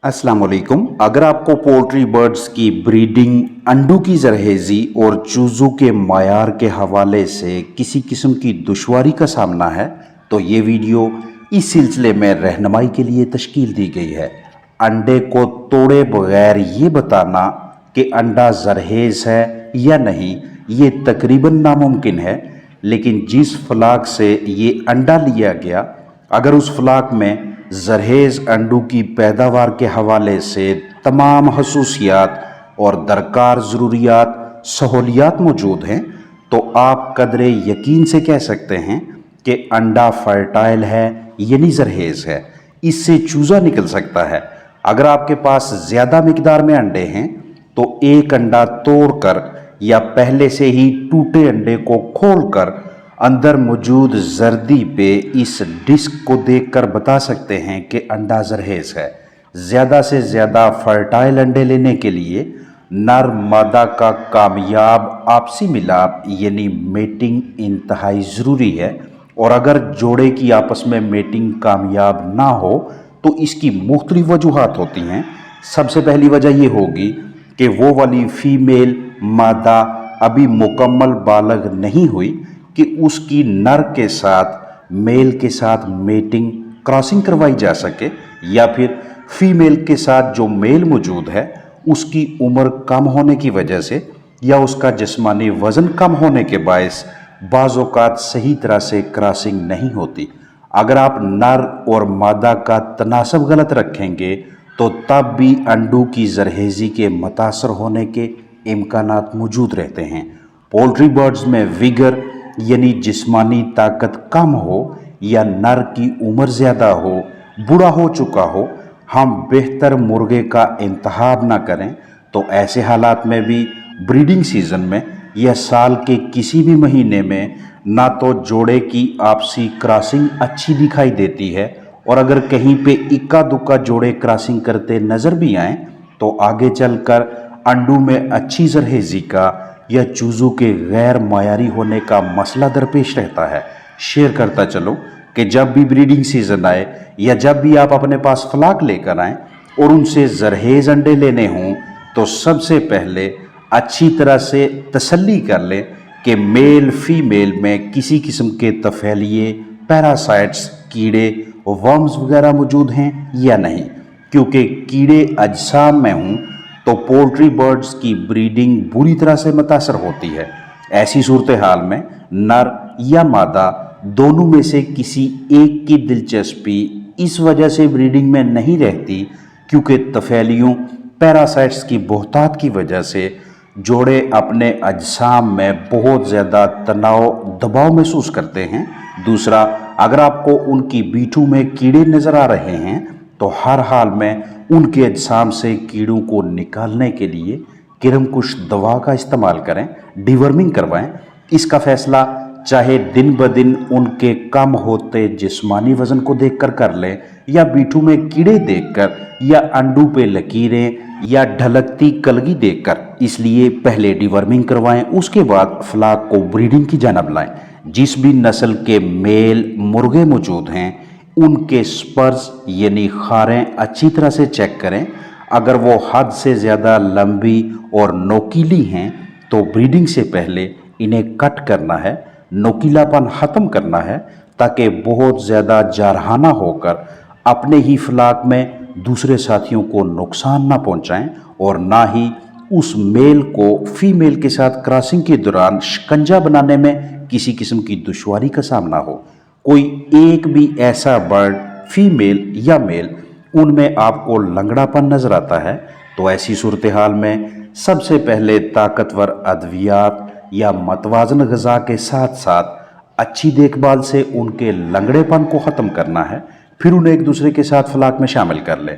अस्सलाम वालेकुम। अगर आपको पोल्ट्री बर्ड्स की ब्रीडिंग, अंडों की जरहेज़ी और चूज़ों के मायार के हवाले से किसी किस्म की दुश्वारी का सामना है तो ये वीडियो इस सिलसिले में रहनुमाई के लिए तश्कील दी गई है। अंडे को तोड़े बगैर ये बताना कि अंडा जरहेज़ है या नहीं, ये तकरीबन नामुमकिन है, लेकिन जिस फलाक से ये अंडा लिया गया, अगर उस फलाक में जरहेज़ अंडों की पैदावार के हवाले से तमाम खसूसियात और दरकार ज़रूरियात सहूलियात मौजूद हैं तो आप कदरे यकीन से कह सकते हैं कि अंडा फर्टाइल है यानी जरहेज़ है, इससे चूज़ा निकल सकता है। अगर आपके पास ज़्यादा मिकदार में अंडे हैं तो एक अंडा तोड़कर या पहले से ही टूटे अंडे को खोलकर अंदर मौजूद जर्दी पे इस डिस्क को देखकर बता सकते हैं कि अंडा जरहेज़ है। ज़्यादा से ज़्यादा फर्टाइल अंडे लेने के लिए नर मादा का कामयाब आपसी मिलाप यानी मेटिंग इंतहाई ज़रूरी है, और अगर जोड़े की आपस में मेटिंग कामयाब ना हो तो इसकी मुख्तलिफ वजूहात होती हैं। सबसे पहली वजह यह होगी कि वो वाली फ़ीमेल मादा अभी मुकम्मल बालग नहीं हुई कि उसकी नर के साथ मेल के साथ मेटिंग क्रॉसिंग करवाई जा सके, या फिर फीमेल के साथ जो मेल मौजूद है उसकी उम्र कम होने की वजह से या उसका जिस्मानी वज़न कम होने के बायस बाज़ औक़ात सही तरह से क्रॉसिंग नहीं होती। अगर आप नर और मादा का तनासब गलत रखेंगे तो तब भी अंडों की जरहेज़ी के मुतासर होने के इम्कानात मौजूद रहते हैं। पोल्ट्री बर्ड्स में विगर यानी जिस्मानी ताकत कम हो या नर की उम्र ज़्यादा हो, बूढ़ा हो चुका हो, हम बेहतर मुर्गे का इंतखाब ना करें तो ऐसे हालात में भी ब्रीडिंग सीज़न में या साल के किसी भी महीने में ना तो जोड़े की आपसी क्रॉसिंग अच्छी दिखाई देती है, और अगर कहीं पे इक्का दुक्का जोड़े क्रॉसिंग करते नज़र भी आएँ तो आगे चलकर अंडों में अच्छी जरहेज़ी का या चूज़ों के गैर मायारी होने का मसला दरपेश रहता है। शेयर करता चलो कि जब भी ब्रीडिंग सीज़न आए या जब भी आप अपने पास फ्लाक लेकर आएँ और उनसे जरहेज़ अंडे लेने हों तो सबसे पहले अच्छी तरह से तसल्ली कर लें कि मेल फीमेल में किसी किस्म के तफेलिए, पैरासाइट्स, कीड़े, वर्म्स वगैरह मौजूद हैं या नहीं, क्योंकि कीड़े अजसाम में हों तो पोल्ट्री बर्ड्स की ब्रीडिंग बुरी तरह से मुतासर होती है। ऐसी सूरत हाल में नर या मादा दोनों में से किसी एक की दिलचस्पी इस वजह से ब्रीडिंग में नहीं रहती क्योंकि तफेलियों, पैरासाइट्स की बहुतात की वजह से जोड़े अपने अजसाम में बहुत ज़्यादा तनाव दबाव महसूस करते हैं। दूसरा, अगर आपको उनकी बीठों में कीड़े नज़र आ रहे हैं तो हर हाल में उनके अजसाम से कीड़ों को निकालने के लिए किरमकुश दवा का इस्तेमाल करें, डिवर्मिंग करवाएं। इसका फैसला चाहे दिन ब दिन उनके कम होते जिस्मानी वज़न को देखकर कर लें या बीठों में कीड़े देखकर या अंडों पे लकीरें या ढलकती कलगी देखकर, इसलिए पहले डिवर्मिंग करवाएं, उसके बाद फ्लाक को ब्रीडिंग की जानब लाएं। जिस भी नस्ल के मेल मुर्गे मौजूद हैं उनके स्पर्स यानी खारें अच्छी तरह से चेक करें। अगर वो हद से ज़्यादा लंबी और नोकीली हैं तो ब्रीडिंग से पहले इन्हें कट करना है, नोकीलापन ख़त्म करना है, ताकि बहुत ज़्यादा जारहाना होकर अपने ही फ्लाक में दूसरे साथियों को नुकसान ना पहुंचाएं और ना ही उस मेल को फीमेल के साथ क्रॉसिंग के दौरान शिकंजा बनाने में किसी किस्म की दुश्वारी का सामना हो। कोई एक भी ऐसा बर्ड, फीमेल या मेल, उनमें आपको लंगड़ापन नज़र आता है तो ऐसी सूरत हाल में सबसे पहले ताकतवर अद्वियात या मतवाजन ग़िज़ा के साथ साथ अच्छी देखभाल से उनके लंगड़ेपन को ख़त्म करना है। फिर उन्हें एक दूसरे के साथ फ्लाक में शामिल कर लें।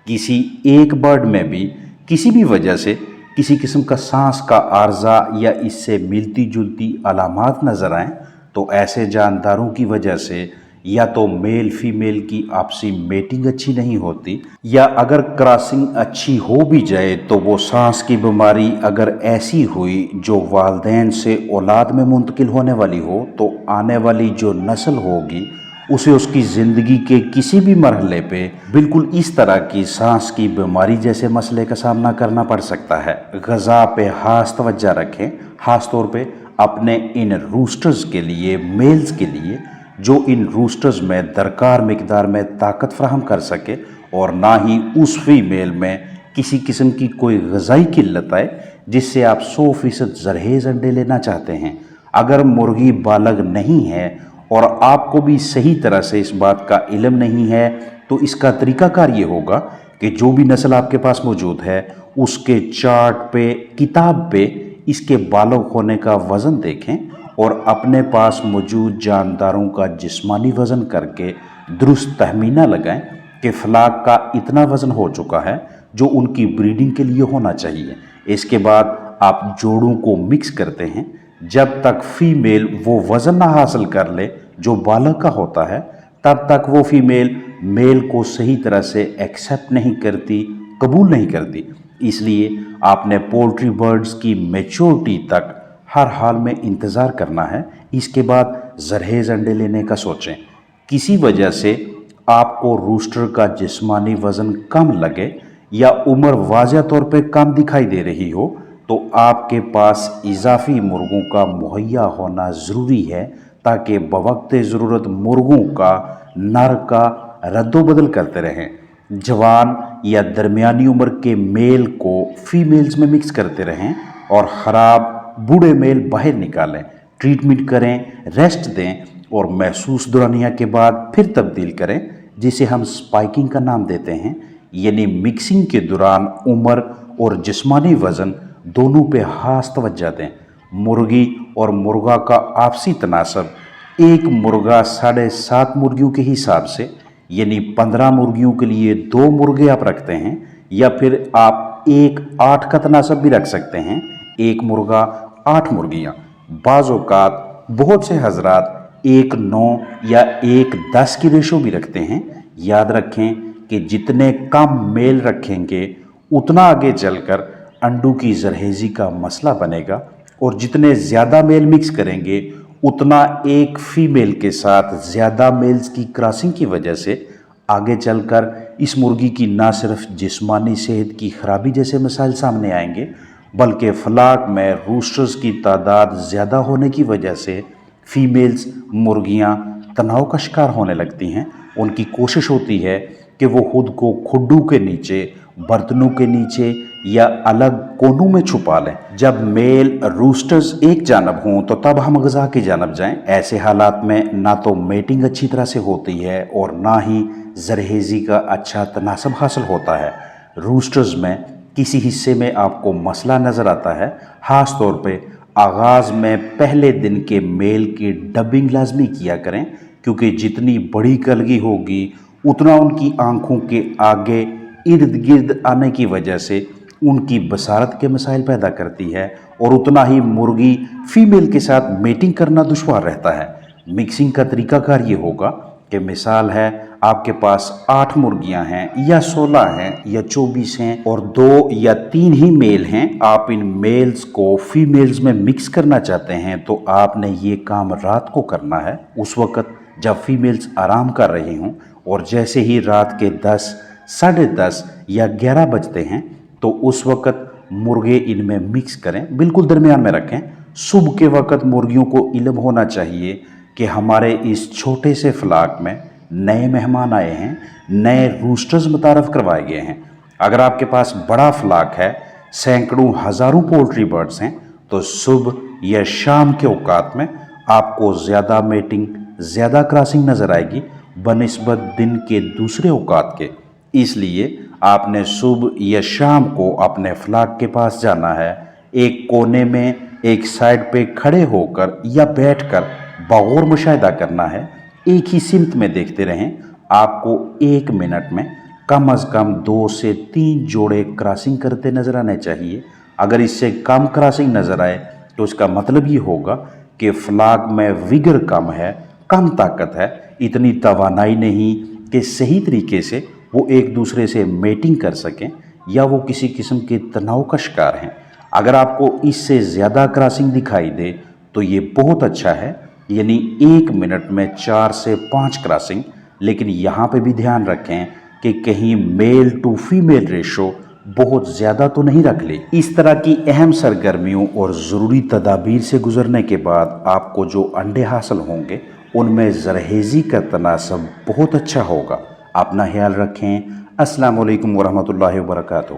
किसी एक बर्ड में भी किसी भी वजह से किसी किस्म का सांस का आर्जा या इससे मिलती जुलती अलामात नज़र आएँ तो ऐसे जानदारों की वजह से या तो मेल फीमेल की आपसी मेटिंग अच्छी नहीं होती, या अगर क्रॉसिंग अच्छी हो भी जाए तो वो सांस की बीमारी अगर ऐसी हुई जो वालदैन से औलाद में मुंतकिल होने वाली हो तो आने वाली जो नस्ल होगी उसे उसकी ज़िंदगी के किसी भी मरहले पे बिल्कुल इस तरह की सांस की बीमारी जैसे मसले का सामना करना पड़ सकता है। ग़िज़ा पे खास तवज्जो रखें, ख़ास तौर पे अपने इन रूस्टर्स के लिए, मेल्स के लिए, जो इन रूस्टर्स में दरकार मिकदार में ताकत फराहम कर सके और ना ही उस फीमेल में किसी किस्म की कोई ग़िज़ाई किल्लत आए जिससे आप 100% जरहेज़ अंडे लेना चाहते हैं। अगर मुर्गी बालग नहीं है और आपको भी सही तरह से इस बात का इल्म नहीं है तो इसका तरीक़ाकार ये होगा कि जो भी नस्ल आपके पास मौजूद है उसके चार्ट पे, किताब पे इसके बालग होने का वज़न देखें और अपने पास मौजूद जानदारों का जिस्मानी वज़न करके दुरुस्त तहमीना लगाएं कि फ़लाक का इतना वज़न हो चुका है जो उनकी ब्रीडिंग के लिए होना चाहिए। इसके बाद आप जोड़ों को मिक्स करते हैं। जब तक फीमेल वो वज़न ना हासिल कर ले जो बालग का होता है तब तक वो फीमेल मेल को सही तरह से एक्सेप्ट नहीं करती, कबूल नहीं करती। इसलिए आपने पोल्ट्री बर्ड्स की मैच्योरिटी तक हर हाल में इंतज़ार करना है। इसके बाद जरहेज़ अंडे लेने का सोचें। किसी वजह से आपको रूस्टर का जिस्मानी वज़न कम लगे या उम्र वाज़ह तौर पे कम दिखाई दे रही हो तो आपके पास इजाफी मुर्गों का मुहैया होना ज़रूरी है ताकि बवक्त ज़रूरत मुर्गों का नर का रद्दोबदल करते रहें। जवान या दरमियानी उम्र के मेल को फीमेल्स में मिक्स करते रहें और ख़राब बूढ़े मेल बाहर निकालें। ट्रीटमेंट करें, रेस्ट दें और महसूस दौरानिया के बाद फिर तब्दील करें, जिसे हम स्पाइकिंग का नाम देते हैं। यानी मिक्सिंग के दौरान उम्र और जिस्मानी वज़न दोनों पे खास तवज्जो दें। मुर्गी और मुर्गा का आपसी तनासब एक मुर्गा 7.5 मुर्गियों के हिसाब से, यानी 15 मुर्गियों के लिए 2 मुर्गे आप रखते हैं या फिर आप 1:8 का तनासब भी रख सकते हैं, 1 मुर्गा 8 मुर्गियाँ। बाज़ औक़ात बहुत से हजरात 1:9 या 1:10 की रेशो भी रखते हैं। याद रखें कि जितने कम मेल रखेंगे उतना आगे चलकर अंडों की जरहेज़ी का मसला बनेगा और जितने ज़्यादा मेल मिक्स करेंगे उतना एक फीमेल के साथ ज़्यादा मेल्स की क्रॉसिंग की वजह से आगे चलकर इस मुर्गी की ना सिर्फ जिस्मानी सेहत की खराबी जैसे मसाइल सामने आएंगे बल्कि फ़लाक में रूस्टर्स की तादाद ज़्यादा होने की वजह से फीमेल्स मुर्गियां तनाव का शिकार होने लगती हैं। उनकी कोशिश होती है कि वो खुद को खुड्डू के नीचे, बर्तनों के नीचे या अलग कोनों में छुपा लें। जब मेल रूस्टर्स एक जानब हों तो तब हम ग़िज़ा की जानब जाएं। ऐसे हालात में ना तो मेटिंग अच्छी तरह से होती है और ना ही जरहेज़ी का अच्छा तनासब हासिल होता है। रूस्टर्स में किसी हिस्से में आपको मसला नज़र आता है, ख़ास तौर पे आगाज़ में पहले दिन के मेल की डबिंग लाजमी किया करें, क्योंकि जितनी बड़ी कलगी होगी उतना उनकी आँखों के आगे इर्द गिर्द आने की वजह से उनकी बसारत के मसाइल पैदा करती है और उतना ही मुर्गी फीमेल के साथ मेटिंग करना दुश्वार रहता है। मिक्सिंग का तरीक़ाकार ये होगा कि मिसाल है आपके पास 8 मुर्गियां हैं या 16 हैं या 24 हैं और 2 या 3 ही मेल हैं। आप इन मेल्स को फीमेल्स में मिक्स करना चाहते हैं तो आपने ये काम रात को करना है, उस वक़्त जब फीमेल्स आराम कर रही हों। और जैसे ही रात के 10, 10:30 या 11 बजते हैं तो उस वक़्त मुर्गे इनमें मिक्स करें, बिल्कुल दरमियान में रखें। सुबह के वक़्त मुर्गियों को इल्म होना चाहिए कि हमारे इस छोटे से फ़लाक में नए मेहमान आए हैं, नए रूस्टर्स मुतारफ़ करवाए गए हैं। अगर आपके पास बड़ा फ़लाक है, सैकड़ों हज़ारों पोल्ट्री बर्ड्स हैं, तो सुबह या शाम के औकात में आपको ज़्यादा मेटिंग, ज़्यादा क्रॉसिंग नज़र आएगी बनिस्बत दिन के दूसरे औकात के। इसलिए आपने सुबह या शाम को अपने फ़लाक के पास जाना है। एक कोने में एक साइड पे खड़े होकर या बैठकर बगौर मुशाहिदा करना है। एक ही सिमत में देखते रहें। आपको 1 मिनट में कम अज़ कम 2 से 3 जोड़े क्रॉसिंग करते नज़र आने चाहिए। अगर इससे कम क्रॉसिंग नज़र आए तो इसका मतलब ये होगा कि फ़लाक में विगर कम है, कम ताकत है, इतनी तवानाई नहीं कि सही तरीके से वो एक दूसरे से मेटिंग कर सकें या वो किसी किस्म के तनाव का शिकार हैं। अगर आपको इससे ज़्यादा क्रॉसिंग दिखाई दे तो ये बहुत अच्छा है। یعنی 1 منٹ میں 4 سے 5 کراسنگ. لیکن یہاں پہ بھی دھیان رکھیں کہ کہیں میل ٹو فیمیل ریشو بہت زیادہ تو نہیں رکھ لے. اس طرح کی اہم سرگرمیوں اور ضروری تدابیر سے گزرنے کے بعد آپ کو جو انڈے حاصل ہوں گے ان میں زرخیزی کا تناسب بہت اچھا ہوگا. اپنا خیال رکھیں. السلام علیکم ورحمۃ اللہ وبرکاتہ.